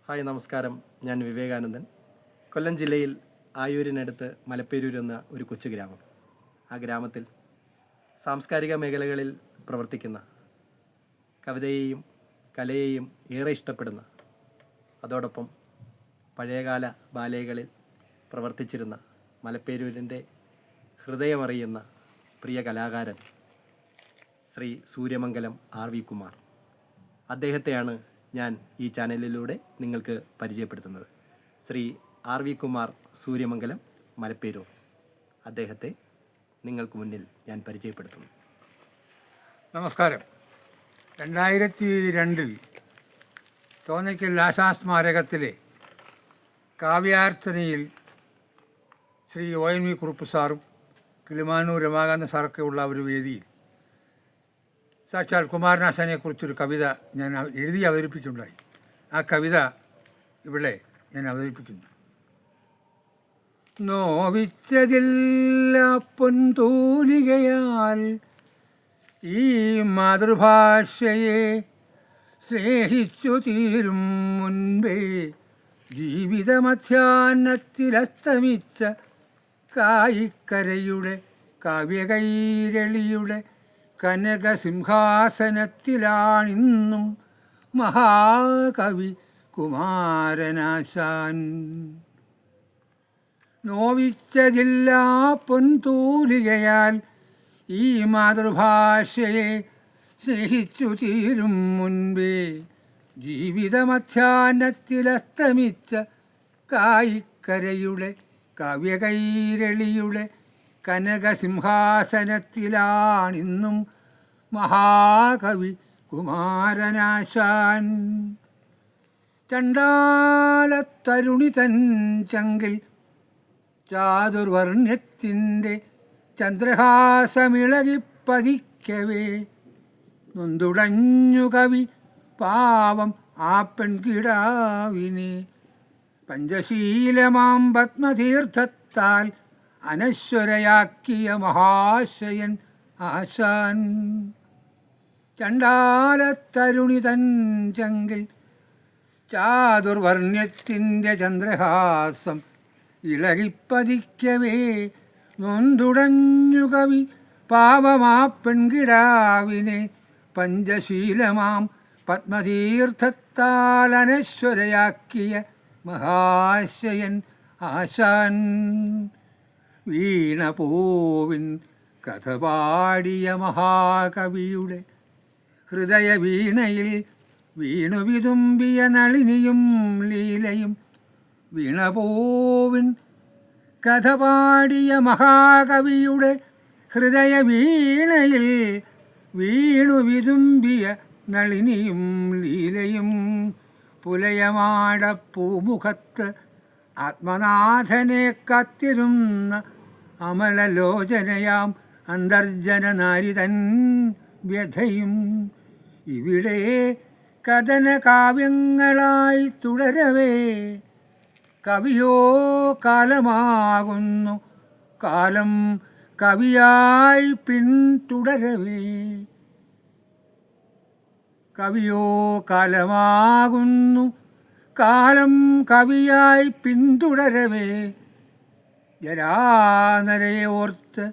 Hi നമസ്കാരം. ഞാൻ വിവേകാനന്ദൻ. കൊല്ലം ജില്ലയിൽ ആയൂരിനടുത്ത് മലപ്പേരൂർ എന്ന ഒരു കൊച്ചു ഗ്രാമം. ആ ഗ്രാമത്തിൽ സാംസ്കാരിക മേഖലകളിൽ പ്രവർത്തിക്കുന്ന, കവിതയെയും കലയെയും ഏറെ ഇഷ്ടപ്പെടുന്ന, അതോടൊപ്പം പഴയകാല ബാലകളിൽ പ്രവർത്തിച്ചിരുന്ന മലപ്പേരൂരിൻ്റെ ഹൃദയമറിയുന്ന പ്രിയ കലാകാരൻ ശ്രീ സൂര്യമംഗലം ആർ.വി. കുമാർ. അദ്ദേഹത്തെയാണ് ഞാൻ ഈ ചാനലിലൂടെ നിങ്ങൾക്ക് പരിചയപ്പെടുത്തുന്നത്. ശ്രീ ആർ.വി. കുമാർ, സൂര്യമംഗലം, മലപ്പേരൂർ. അദ്ദേഹത്തെ നിങ്ങൾക്ക് മുന്നിൽ ഞാൻ പരിചയപ്പെടുത്തുന്നു. നമസ്കാരം. 2002 തോന്നയ്ക്കൽ ആശാസ്മാരകത്തിലെ കാവ്യാർച്ചനയിൽ ശ്രീ ONV കുറുപ്പ് സാറും കിളിമാനൂർ രമാകാന്ത സാറൊക്കെ ഉള്ള ഒരു വേദിയിൽ സാക്ഷാൽ കുമാരനാശാനെക്കുറിച്ചൊരു കവിത ഞാൻ എഴുതി അവതരിപ്പിക്കുകയുണ്ടായി. ആ കവിത ഇവിടെ ഞാൻ അവതരിപ്പിക്കുന്നു. നോവിച്ചതില്ല പൊൻതൂലികയാൽ ഈ മാതൃഭാഷയെ സ്നേഹിച്ചു തീരും മുൻപേ ജീവിതമധ്യാഹ്നത്തിലസ്തമിച്ച കായിക്കരയുടെ കാവ്യകൈരളിയുടെ കനകസിംഹാസനത്തിലാണിന്നും മഹാകവി കുമാരനാശാൻ. നോവിച്ചതില്ല പൊൻതൂലികയാൽ ഈ മാതൃഭാഷയെ സ്നേഹിച്ചു തീരും മുൻപേ ജീവിതമധ്യാഹ്നത്തിലസ്തമിച്ച കായിക്കരയുടെ കാവ്യകൈരളിയുടെ കനകസിംഹാസനത്തിലാണിന്നും മഹാകവി കുമാരനാശാൻ. ചണ്ടാലത്തരുണി തൻ ചങ്കിൽ ചാതുർവർണ്ണ്യത്തിൻ്റെ ചന്ദ്രഹാസമിളകിപ്പതിക്കവേ നൊന്തുടഞ്ഞു കവി പാവം ആ പെൺകിടാവിനെ പഞ്ചശീലമാം പത്മതീർത്ഥത്താൽ അനശ്വരയാക്കിയ മഹാശയൻ ആശാൻ. ചണ്ടാലത്തരുണി തൻ ചങ്കിൽ ചാതുർവർണ്ണ്യത്തിൻ്റെ ചന്ദ്രഹാസം ഇളകിപ്പതിക്കവേ നൊന്തുടഞ്ഞു കവി പാവമാ പെൺകിടാവിനെ പഞ്ചശീലമാം പത്മതീർത്ഥത്താൽ അനശ്വരയാക്കിയ മഹാശയൻ ആശാൻ. വീണപൂവിൻ കഥ പാടിയ മഹാകവിയുടെ ഹൃദയവീണയിൽ വീണു വിതുമ്പിയ നളിനിയും ലീലയും. വീണപൂവിൻ കഥ പാടിയ മഹാകവിയുടെ ഹൃദയവീണയിൽ വീണു വിതുമ്പിയ നളിനിയും ലീലയും. പുലയമാടപ്പൂമുഖത്ത് ആത്മനാഥനെ കാത്തിരുന്ന അമലലോചനയാം അന്തർജന നാരിതൻ വ്യഥയും ഇവിടെ കഥന കാവ്യങ്ങളായി തുടരവേ കവിയോ കാലമാകുന്നു കാലം കവിയായി പിന്തുടരവേ. കവിയോ കാലമാകുന്നു കാലം കവിയായി പിന്തുടരവേ ജരാനരയെ ഓർത്ത്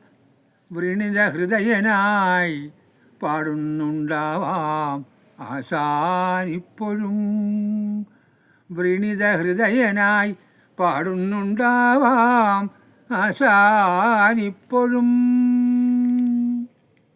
വൃണിത ഹൃദയനായി പാടുന്നുണ്ടാവാം ആശാനിപ്പോഴും. വൃണിത ഹൃദയനായി പാടുന്നുണ്ടാവാം ആശാനിപ്പോഴും.